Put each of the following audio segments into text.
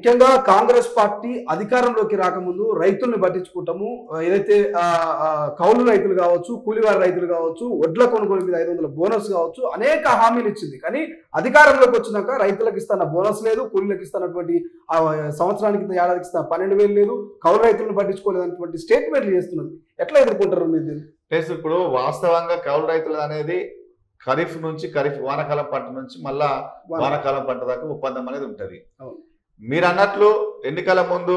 ముఖ్యంగా కాంగ్రెస్ పార్టీ అధికారంలోకి రాకముందు రైతుల్ని పట్టించుకుంటాము, ఏదైతే కౌలు రైతులు కావచ్చు, కూలివారి రైతులు కావచ్చు, వడ్ల కొనుగోలు మీద 500 బోనస్ కావచ్చు, అనేక హామీలు ఇచ్చింది. కానీ అధికారంలోకి వచ్చినాక రైతులకు ఇస్తున్న బోనస్ లేదు, కూలీలకు ఇస్తున్నటువంటి సంవత్సరానికి ఏడాదికి ఇస్తున్న 12,000 లేదు, కౌలు రైతులను పట్టించుకోలేదన్నటువంటి స్టేట్మెంట్లు చేస్తున్నది. ఎట్లా ఎదుర్కొంటారు మీరు? ఇప్పుడు వాస్తవంగా కౌలు రైతులు అనేది ఖరీఫ్ నుంచి వానాకాలం పంట నుంచి మళ్ళా వానాకాలం పంట దాకా ఒప్పందం అనేది ఉంటది. మీరు అన్నట్లు ఎన్నికల ముందు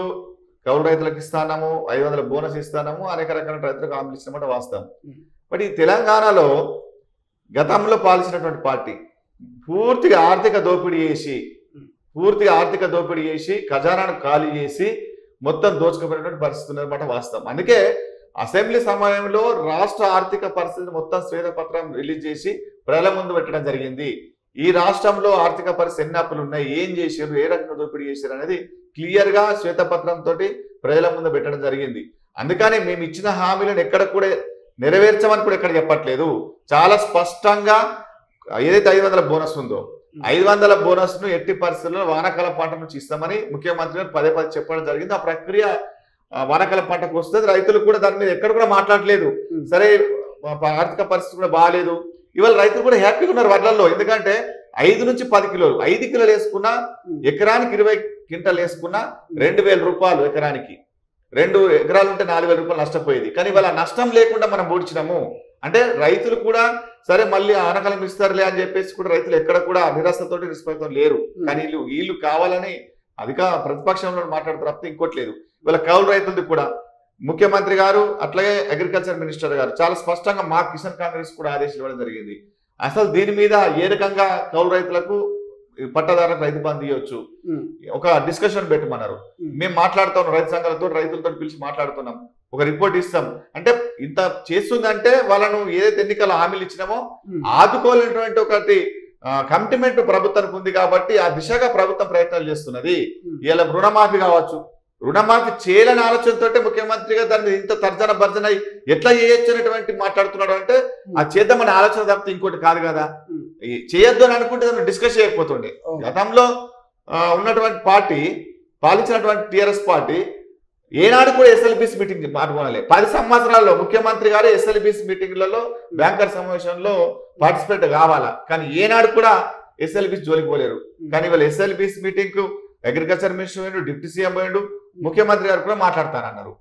కౌలు రైతులకు ఇస్తాము, 500 బోనస్ ఇస్తాము, అనేక రకాల రైతులకు హామీలు ఇచ్చినమాట వాస్తవం. బట్ ఈ తెలంగాణలో గతంలో పాలించినటువంటి పార్టీ పూర్తిగా ఆర్థిక దోపిడీ చేసి ఖజానాను ఖాళీ చేసి మొత్తం దోచుకుపోయినటువంటి పరిస్థితి ఉన్నమాట వాస్తవం. అందుకే అసెంబ్లీ సమయంలో రాష్ట్ర ఆర్థిక పరిస్థితిని మొత్తం శ్వేతపత్రం రిలీజ్ చేసి ప్రజల ముందు పెట్టడం జరిగింది. ఈ రాష్ట్రంలో ఆర్థిక పరిస్థితి ఎన్ని అప్పులు ఉన్నాయి, ఏం చేశారు, ఏ రకంగా దోపిడీ చేశారు అనేది క్లియర్ గా శ్వేతపత్రం తోటి ప్రజల ముందు పెట్టడం జరిగింది. అందుకని మేము ఇచ్చిన హామీలను ఎక్కడ కూడా నెరవేర్చమని కూడా ఎక్కడ చెప్పట్లేదు. చాలా స్పష్టంగా ఏదైతే 500 బోనస్ ఉందో 500 బోనస్ ను ఎట్టి పరిస్థితుల్లో వానాకాలం పంట నుంచి ఇస్తామని ముఖ్యమంత్రి గారు పదే చెప్పడం జరిగింది. ఆ ప్రక్రియ వానాకాలం పంటకు వస్తుంది. రైతులు కూడా దాని మీద ఎక్కడ కూడా మాట్లాడలేదు. సరే ఆర్థిక పరిస్థితి కూడా బాగాలేదు, ఇవాళ రైతులు కూడా హ్యాపీగా ఉన్నారు వడ్లల్లో. ఎందుకంటే 5 నుంచి 10 కిలోలు 5 కిలోలు వేసుకున్నా, ఎకరానికి 20 క్వింటాలు వేసుకున్నా 2,000 రూపాయలు ఎకరానికి. 2 ఎకరాలు ఉంటే 4,000 రూపాయలు నష్టపోయేది. కానీ ఇవాళ నష్టం లేకుండా మనం పూడ్చినాము అంటే రైతులు కూడా సరే మళ్ళీ ఆనకాలం ఇస్తారులే అని చెప్పేసి కూడా రైతులు ఎక్కడ కూడా నిరాశతోటి నిస్పృహతో లేరు. కానీ వీళ్ళు కావాలని ప్రతిపక్షంలో మాట్లాడుతారు తప్పితే ఇంకోటి లేదు. ఇవాళ కౌలు రైతులది కూడా ముఖ్యమంత్రి గారు అట్లాగే అగ్రికల్చర్ మినిస్టర్ గారు చాలా స్పష్టంగా మా కిసాన్ కాంగ్రెస్ కూడా ఆదేశాలు ఇవ్వడం జరిగింది. అసలు దీని మీద ఏ రకంగా కౌలు రైతులకు పట్టదారులకు రైతు బంధు ఇవ్వచ్చు ఒక డిస్కషన్ పెట్టమన్నారు. మేము మాట్లాడుతాం రైతు సంఘాలతో రైతులతో పిలిచి మాట్లాడుతున్నాం, ఒక రిపోర్ట్ ఇస్తాం. అంటే ఇంత చేస్తుందంటే వాళ్ళను ఏదైతే ఎన్నికల హామీలు ఇచ్చినామో ఆదుకోలేనటువంటి ఒకటి కమిట్మెంట్ ప్రభుత్వానికి ఉంది కాబట్టి ఆ దిశగా ప్రభుత్వం ప్రయత్నాలు చేస్తున్నది. ఇలా రుణమాఫీ కావచ్చు, రుణమాఫీ చేయాలని ఆలోచనతో ముఖ్యమంత్రిగా దాని మీద ఇంత తర్జన భర్జన ఎట్లా చేయొచ్చు అనేటువంటి మాట్లాడుతున్నాడు. అంటే ఆ చేద్దామని ఆలోచన తప్పితే ఇంకోటి కాదు కదా. చేయొద్దు అని అనుకుంటే దాన్ని డిస్కస్ చేయకపోతుండే. గతంలో ఉన్నటువంటి పార్టీ పాలించినటువంటి టీఆర్ఎస్ పార్టీ ఏనాడు కూడా ఎస్ఎల్బిసి మీటింగ్ పాల్గొనలే. 10 సంవత్సరాల్లో ముఖ్యమంత్రి గారు ఎస్ఎల్బిసి మీటింగ్లలో బ్యాంకర్ సమావేశంలో పార్టిసిపేట్ కావాలా, కానీ ఏనాడు కూడా ఎస్ఎల్బిసి జోలికి పోలేరు. కానీ వాళ్ళు ఎస్ఎల్బిసి మీటింగ్ కు అగ్రికల్చర్ మినిస్టర్ పోయిండు, డిప్యూటీ సీఎం పోయిండు, ముఖ్యమంత్రి గారు కూడా మాట్లాడతానన్నారు.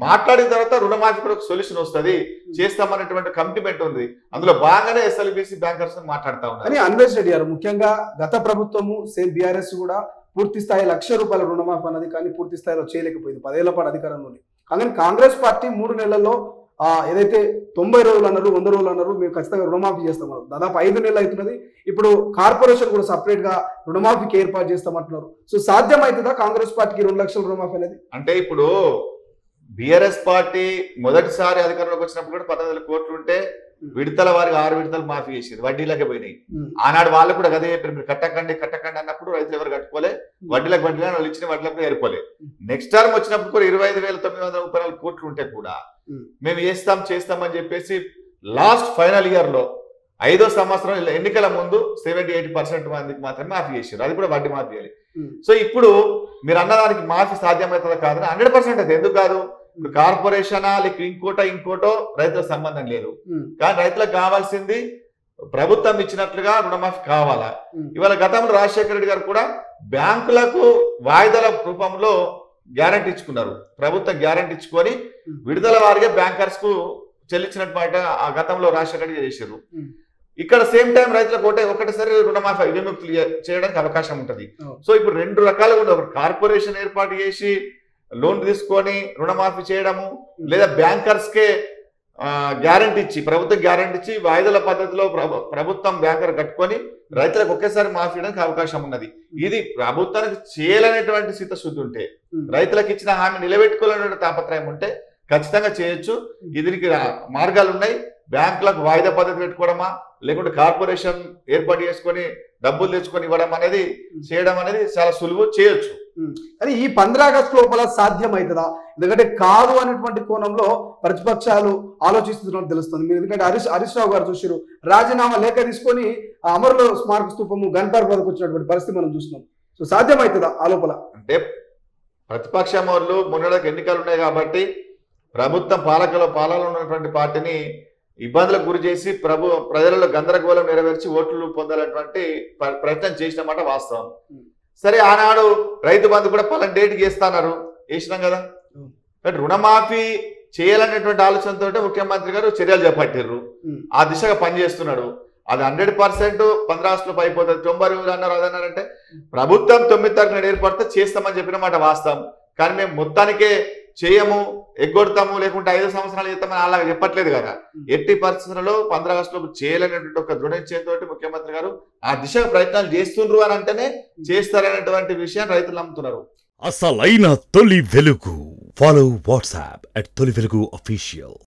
మాట్లాడిన తర్వాత రుణమాఫీ కూడా ఒక సొల్యూషన్ వస్తుంది చేస్తామనేటువంటి కమిట్మెంట్ ఉంది. అందులో బాగానే ఎస్ఎల్బిసి బ్యాంకర్స్ మాట్లాడుతా ఉన్నారు. అన్వేష్ రెడ్డి గారు ముఖ్యంగా గత ప్రభుత్వము సేమ్ బీఆర్ఎస్ కూడా పూర్తి స్థాయి ₹1,00,000 రుణమాఫీ అన్నది కానీ పూర్తి స్థాయిలో చేయలేకపోయింది 10 ఏళ్ల పాటు అధికారంలోనే. కానీ కాంగ్రెస్ పార్టీ 3 నెలల్లో ఏదైతే 90 రోజులు అన్నారు, 100 రోజులు అన్నారు, మేము ఖచ్చితంగా రుణమాఫీ చేస్తామన్నారు. దాదాపు 5 నెలలు అవుతున్నది. ఇప్పుడు కార్పొరేషన్ కూడా సపరేట్ గా రుణమాఫీకి ఏర్పాటు చేస్తామంటున్నారు. సో సాధ్యమవుతుందా కాంగ్రెస్ పార్టీకి 2,00,000 రుణమాఫీ అనేది? అంటే ఇప్పుడు బీఆర్ఎస్ పార్టీ మొదటిసారి అధికారంలోకి వచ్చినప్పుడు కూడా 14,000 కోట్లు ఉంటే విడతల వారికి 6 విడతలు మాఫీ చేసేది, వడ్డీలకే పోయినాయి. ఆనాడు వాళ్ళు కూడా అదే చెప్పారు, మీరు కట్టకండి అన్నప్పుడు రైతులు ఎవరు కట్టుకోలే, వడ్డీలకు వాళ్ళు ఇచ్చిన వడ్డీలకు ఏర్పోలే. నెక్స్ట్ టర్మ్ వచ్చినప్పుడు కూడా 25,934 కోట్లు ఉంటే కూడా మేము చేస్తామని చెప్పేసి లాస్ట్ ఫైనల్ ఇయర్ లో 5వ సంవత్సరం ఎన్నికల ముందు 70-80% మందికి మాత్రమే మాఫీ చేశారు. అది కూడా వడ్డీ మాఫీ చేయాలి. సో ఇప్పుడు మీరు అన్నదానికి మాఫీ సాధ్యమవుతుందా కాదని 100% అయితే ఎందుకు కాదు. ఇప్పుడు కార్పొరేషనా లేక ఇంకోటో రైతులకు సంబంధం లేదు. కానీ రైతులకు కావాల్సింది ప్రభుత్వం ఇచ్చినట్లుగా రుణమాఫీ కావాలా. ఇవాళ గతంలో రాజశేఖర రెడ్డి గారు కూడా బ్యాంకులకు వాయిదాల రూపంలో గ్యారంటీ ఇచ్చుకున్నారు. ప్రభుత్వం గ్యారంటీ ఇచ్చుకొని విడుదల వారిగా బ్యాంకర్స్ కు చెల్లించినట్టు ఆ గతంలో రాజశేఖర రెడ్డి చేశారు. ఇక్కడ సేమ్ టైం రైతులకు ఒకటేసారి రుణమాఫీ విముక్తులు చేయడానికి అవకాశం ఉంటది. సో ఇప్పుడు 2 రకాలుగా ఉంది. ఒక కార్పొరేషన్ ఏర్పాటు చేసి లోన్ తీసుకొని రుణమాఫీ చేయడము, లేదా బ్యాంకర్స్ కే గ్యారంటీ ఇచ్చి ప్రభుత్వం గ్యారంటీ ఇచ్చి వాయిదాల పద్ధతిలో ప్రభుత్వం బ్యాంకర్ కట్టుకొని రైతులకు ఒకేసారి మాఫీ చేయడానికి అవకాశం ఉన్నది. ఇది ప్రభుత్వానికి చేయలేనటువంటి చిత్తశుద్ధి ఉంటే, రైతులకు ఇచ్చిన హామీ నిలబెట్టుకోలేని తాపత్రయం ఉంటే ఖచ్చితంగా చేయొచ్చు. దీనికి మార్గాలు ఉన్నాయి. బ్యాంకులకు వాయిదా పద్ధతి పెట్టుకోవడమా, లేకుంటే కార్పొరేషన్ ఏర్పాటు చేసుకొని డబ్బులు తెచ్చుకొని ఇవ్వడం అనేది చేయడం అనేది చాలా సులువు, చేయొచ్చు. కానీ ఈ 15 ఆగస్టు లోపల సాధ్యమవుతుందా? ఎందుకంటే కాదు అనేటువంటి కోణంలో ప్రతిపక్షాలు ఆలోచిస్తున్నట్టు తెలుస్తుంది. మీరు ఎందుకంటే హరీష్ రావు గారు చూసారు, రాజీనామా లేఖ తీసుకొని అమరుల స్మారక స్తూపము గన్పర్ వద్దకు వచ్చినటువంటి పరిస్థితి మనం చూస్తున్నాం. సో సాధ్యమవుతుందా ఆ లోపల? అంటే ప్రతిపక్షం వాళ్ళు మొన్నటికి ఎన్నికలు ఉన్నాయి కాబట్టి ప్రభుత్వం పాలనలో ఉన్నటువంటి పార్టీని ఇబ్బందులకు గురి చేసి ప్రజలలో గందరగోళం నెరవేర్చి ఓట్లు పొందాలన్నటువంటి ప్రయత్నం చేసినమాట వాస్తవం. సరే, ఆనాడు రైతు బంధు కూడా పలానా డేట్కి వేస్తున్నారు, వేసినాం కదా. బట్ రుణమాఫీ చేయాలనేటువంటి ఆలోచనతో ముఖ్యమంత్రి గారు చర్యలు చేపట్టారు, ఆ దిశగా పనిచేస్తున్నాడు. అది 100% 15 రాష్ట్రాలు అయిపోతుంది. 90 అన్నారు, అదన్నారంటే ప్రభుత్వం 9 తారీఖున ఏర్పడితే చేస్తామని చెప్పిన మాట వాస్తవం. కానీ మేము మొత్తానికే చేయము, ఎగ్గొడతాము, లేకుంటే 5 సంవత్సరాలు చేస్తామని అలాగే చెప్పట్లేదు కదా. ఎట్టి పరిస్థితులలో 15 రాష్ట్రాలకు చేయాలనేటువంటి ఒక దృఢ నిశ్చయంతో ముఖ్యమంత్రి గారు ఆ దిశగా ప్రయత్నాలు చేస్తుండ్రు అని అంటేనే చేస్తారనేటువంటి విషయాన్ని రైతులు నమ్ముతున్నారు. అసలైన తొలి వెలుగు. ఫాలో వాట్సాప్ @తొలి వెలుగు official.